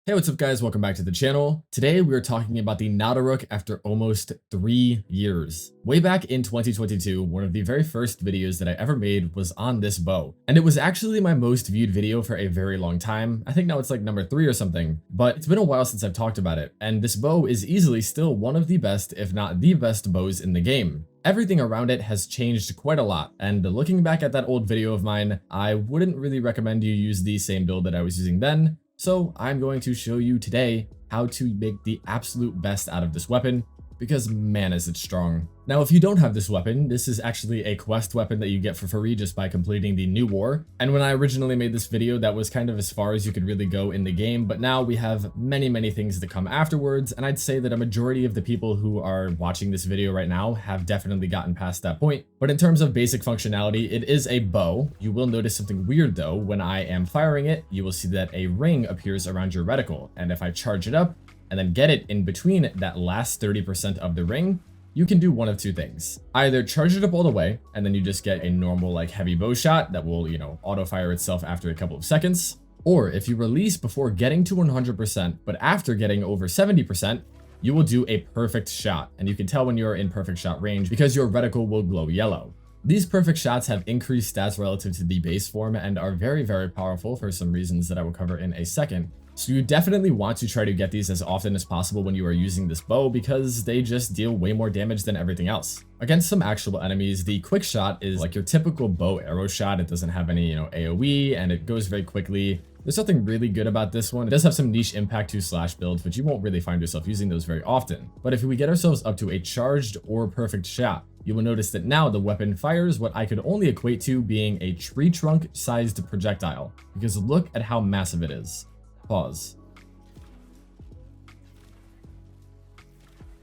Hey, what's up guys? Welcome back to the channel. Today we are talking about the Nataruk after almost 3 years. Way back in 2022, one of the very first videos that I ever made was on this bow. And it was actually my most viewed video for a very long time. I think now it's like number 3 or something, but it's been a while since I've talked about it. And this bow is easily still one of the best, if not the best bows in the game. Everything around it has changed quite a lot, and looking back at that old video of mine, I wouldn't really recommend you use the same build that I was using then. So I'm going to show you today how to make the absolute best out of this weapon, because man is it strong. Now if you don't have this weapon, this is actually a quest weapon that you get for free just by completing the new war. And when I originally made this video, that was kind of as far as you could really go in the game, but now we have many things to come afterwards, and I'd say that a majority of the people who are watching this video right now have definitely gotten past that point. But in terms of basic functionality, it is a bow. You will notice something weird though. When I am firing it, you will see that a ring appears around your reticle, and if I charge it up and then get it in between that last 30% of the ring, you can do one of two things. Either charge it up all the way, and then you just get a normal like heavy bow shot that will, auto fire itself after a couple of seconds. Or if you release before getting to 100%, but after getting over 70%, you will do a perfect shot. And you can tell when you're in perfect shot range because your reticle will glow yellow. These perfect shots have increased stats relative to the base form and are very powerful for some reasons that I will cover in a second. So you definitely want to try to get these as often as possible when you are using this bow because they just deal way more damage than everything else. Against some actual enemies, the quick shot is like your typical bow arrow shot. It doesn't have any, AoE, and it goes very quickly. There's something really good about this one. It does have some niche impact 2 slash builds, but you won't really find yourself using those very often. But if we get ourselves up to a charged or perfect shot, you will notice that now the weapon fires what I could only equate to being a tree trunk sized projectile, because look at how massive it is. Pause.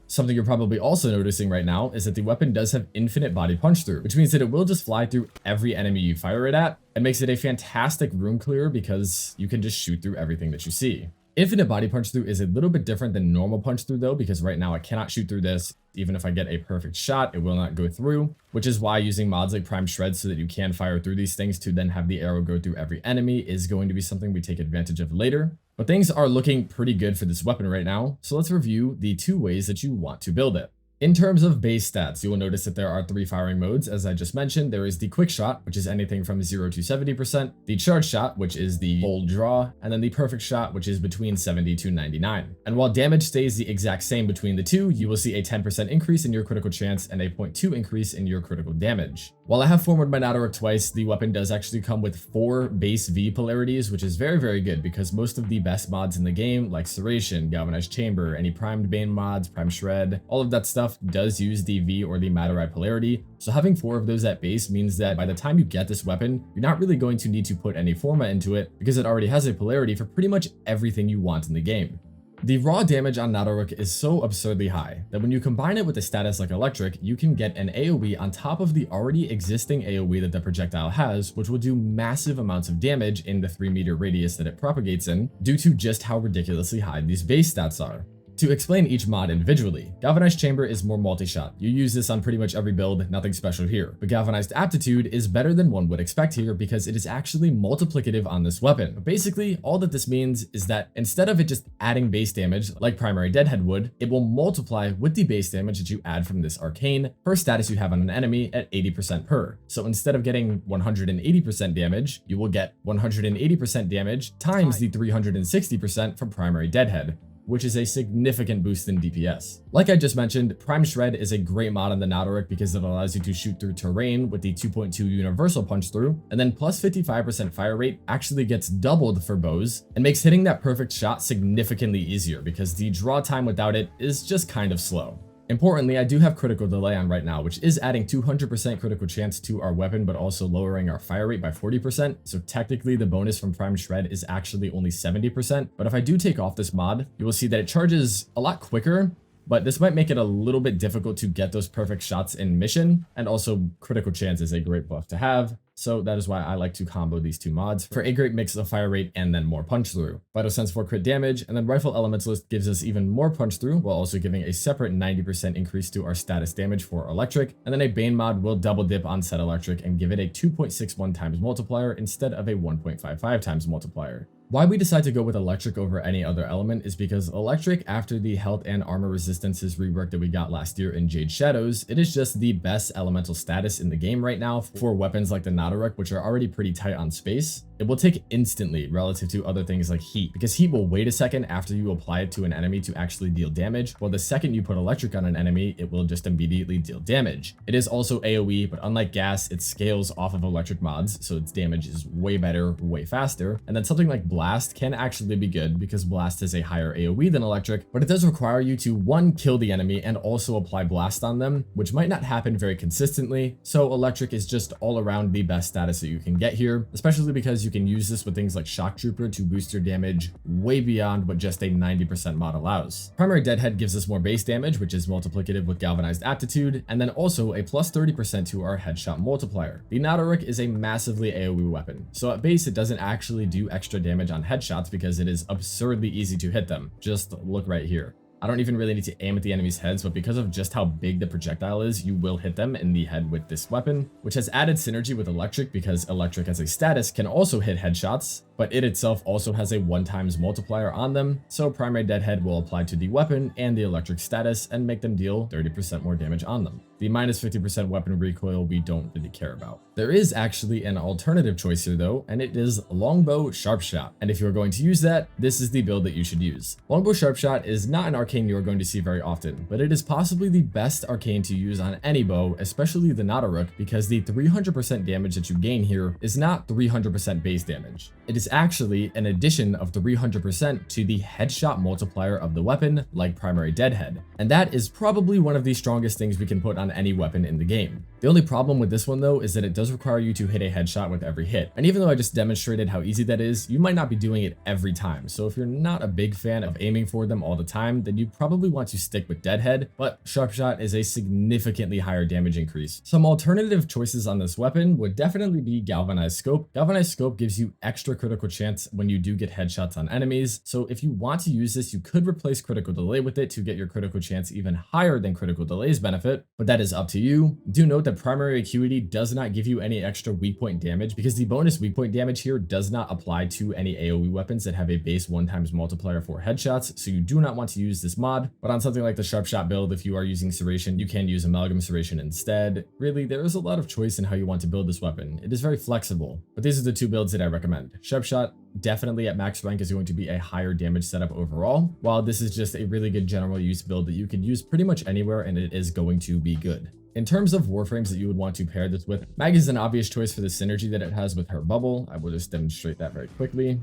Something you're probably also noticing right now is that the weapon does have infinite body punch through, which means that it will just fly through every enemy you fire it at, and makes it a fantastic room clearer because you can just shoot through everything that you see. Infinite body punch through is a little bit different than normal punch through though, because right now I cannot shoot through this. Even if I get a perfect shot, it will not go through, which is why using mods like Prime Shred so that you can fire through these things to then have the arrow go through every enemy is going to be something we take advantage of later. But things are looking pretty good for this weapon right now, so let's review the 2 ways that you want to build it. In terms of base stats, you will notice that there are 3 firing modes. As I just mentioned, there is the quick shot, which is anything from 0 to 70%, the charge shot, which is the full draw, and then the perfect shot, which is between 70 to 99. And while damage stays the exact same between the 2, you will see a 10% increase in your critical chance and a 0.2 increase in your critical damage. While I have forwarded my Nataruk twice, the weapon does actually come with 4 base V polarities, which is very good because most of the best mods in the game, like Serration, Galvanized Chamber, any primed Bane mods, Prime Shred, all of that stuff does use the V or the Matter-Eye polarity. So having 4 of those at base means that by the time you get this weapon, you're not really going to need to put any forma into it because it already has a polarity for pretty much everything you want in the game. The raw damage on Nataruk is so absurdly high that when you combine it with a status like Electric, you can get an AoE on top of the already existing AoE that the projectile has, which will do massive amounts of damage in the 3-meter radius that it propagates in, due to just how ridiculously high these base stats are. To explain each mod individually, Galvanized Chamber is more multi-shot. You use this on pretty much every build, nothing special here. But Galvanized Aptitude is better than one would expect here because it is actually multiplicative on this weapon. But basically, all that this means is that instead of it just adding base damage like Primary Deadhead would, it will multiply with the base damage that you add from this arcane per status you have on an enemy at 80% per. So instead of getting 180% damage, you will get 180% damage times the 360% from Primary Deadhead, which is a significant boost in DPS. Like I just mentioned, Prime Shred is a great mod on the Nataruk because it allows you to shoot through terrain with the 2.2 universal punch through, and then plus 55% fire rate actually gets doubled for bows and makes hitting that perfect shot significantly easier because the draw time without it is just kind of slow. Importantly, I do have critical delay on right now, which is adding 200% critical chance to our weapon, but also lowering our fire rate by 40%. So technically the bonus from Prime Shred is actually only 70%. But if I do take off this mod, you will see that it charges a lot quicker, but this might make it a little bit difficult to get those perfect shots in mission. And also critical chance is a great buff to have. So that is why I like to combo these 2 mods for a great mix of fire rate and then more punch through. Vital Sense for crit damage, and then Rifle Elementalist gives us even more punch through while also giving a separate 90% increase to our status damage for Electric. And then a Bane mod will double dip on said Electric and give it a 2.61 times multiplier instead of a 1.55 times multiplier. Why we decide to go with electric over any other element is because electric, after the health and armor resistances rework that we got last year in Jade Shadows, it is just the best elemental status in the game right now for weapons like the Nataruk, which are already pretty tight on space. It will take instantly relative to other things like heat, because heat will wait a second after you apply it to an enemy to actually deal damage, while the second you put electric on an enemy, it will just immediately deal damage. It is also AoE, but unlike gas, it scales off of electric mods, so its damage is way better, way faster. And then something like blast can actually be good because blast has a higher AoE than electric, but it does require you to, one, kill the enemy and also apply blast on them, which might not happen very consistently. So electric is just all around the best status that you can get here, especially because you can use this with things like Shock Trooper to boost your damage way beyond what just a 90% mod allows. Primary Deadhead gives us more base damage, which is multiplicative with Galvanized Aptitude, and then also a plus 30% to our headshot multiplier. The Nataruk is a massively AoE weapon, so at base it doesn't actually do extra damage on headshots because it is absurdly easy to hit them. Just look right here. I don't even really need to aim at the enemy's heads, but because of just how big the projectile is, you will hit them in the head with this weapon, which has added synergy with electric because electric as a status can also hit headshots, but it itself also has a 1x multiplier on them, so primary deadhead will apply to the weapon and the electric status and make them deal 30% more damage on them. The minus 50% weapon recoil we don't really care about. There is actually an alternative choice here though, and it is longbow sharpshot. And if you're going to use that, this is the build that you should use. Longbow sharpshot is not an arcane you're going to see very often, but it is possibly the best arcane to use on any bow, especially the Nataruk, because the 300% damage that you gain here is not 300% base damage. It is actually an addition of 300% to the headshot multiplier of the weapon, like primary deadhead. And that is probably one of the strongest things we can put on any weapon in the game. The only problem with this one though is that it does require you to hit a headshot with every hit. And even though I just demonstrated how easy that is, you might not be doing it every time. So if you're not a big fan of aiming for them all the time, then you probably want to stick with deadhead, but sharpshot is a significantly higher damage increase. Some alternative choices on this weapon would definitely be galvanized scope. Galvanized scope gives you extra critical chance when you do get headshots on enemies. So if you want to use this, you could replace critical delay with it to get your critical chance even higher than critical delay's benefit, but that is up to you. Do note that primary acuity does not give you any extra weak point damage because the bonus weak point damage here does not apply to any AoE weapons that have a base 1x multiplier for headshots, so you do not want to use this mod. But on something like the sharpshot build, if you are using serration, you can use amalgam serration instead. Really, there is a lot of choice in how you want to build this weapon. It is very flexible, but these are the two builds that I recommend. Sharpshot definitely at max rank is going to be a higher damage setup overall, while this is just a really good general use build that you can use pretty much anywhere and it is going to be good. In terms of warframes that you would want to pair this with, Mag is an obvious choice for the synergy that it has with her bubble. I will just demonstrate that very quickly.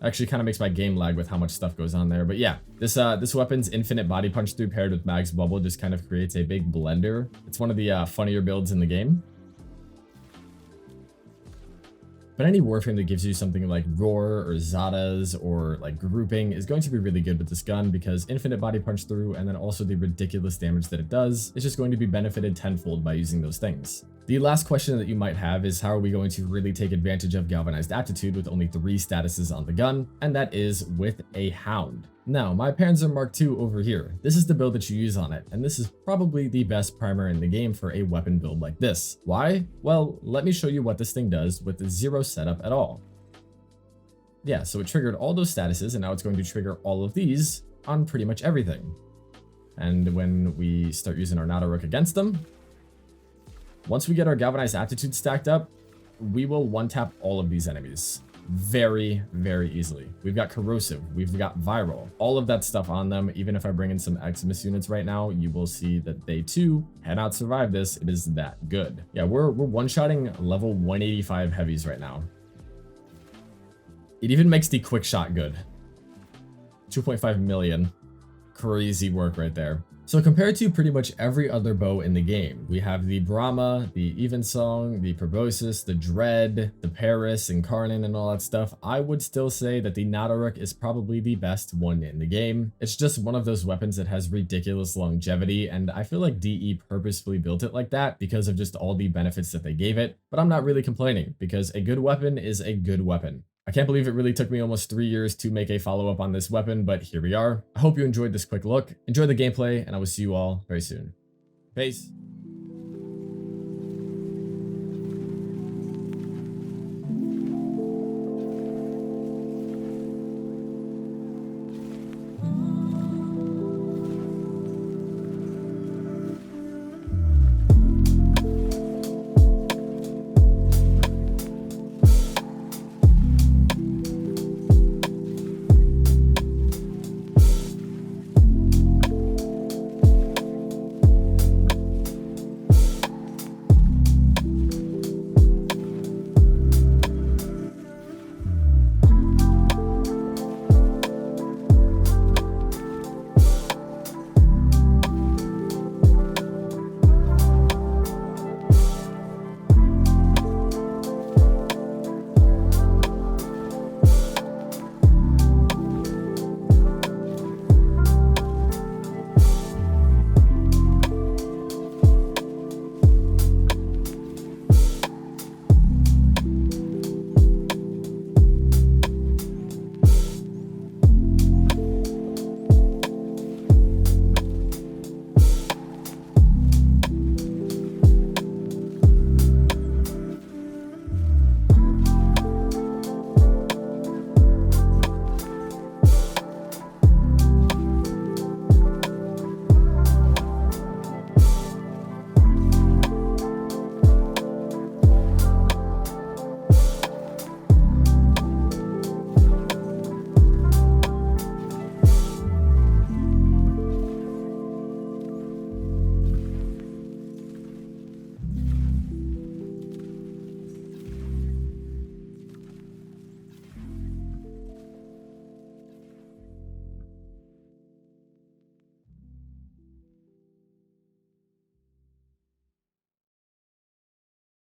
Actually kind of makes my game lag with how much stuff goes on there, but yeah, this weapon's infinite body punch through paired with Mag's bubble just kind of creates a big blender. It's one of the funnier builds in the game. But any warframe that gives you something like Roar or Zada's or like grouping is going to be really good with this gun because infinite body punch through and then also the ridiculous damage that it does is just going to be benefited tenfold by using those things. The last question that you might have is how are we going to really take advantage of galvanized aptitude with only 3 statuses on the gun, and that is with a hound. Now, my Panzer Mark II over here, this is the build that you use on it, and this is probably the best primer in the game for a weapon build like this. Why? Well, let me show you what this thing does with 0 setup at all. Yeah, so it triggered all those statuses, and now it's going to trigger all of these on pretty much everything. And when we start using our Nataruk against them, once we get our galvanized aptitude stacked up, we will one-tap all of these enemies very, very easily. We've got corrosive, we've got viral, all of that stuff on them. Even if I bring in some Eximus units right now, you will see that they too cannot survive this. It is that good. Yeah, we're one-shotting level 185 heavies right now. It even makes the quick shot good. 2.5 million. Crazy work right there. So compared to pretty much every other bow in the game, we have the Brahma, the Evensong, the Proboscis, the Dread, the Paris, and Karnan, and all that stuff. I would still say that the Nataruk is probably the best one in the game. It's just one of those weapons that has ridiculous longevity, and I feel like DE purposefully built it like that because of just all the benefits that they gave it. But I'm not really complaining because a good weapon is a good weapon. I can't believe it really took me almost 3 years to make a follow-up on this weapon, but here we are. I hope you enjoyed this quick look. Enjoy the gameplay, and I will see you all very soon. Peace.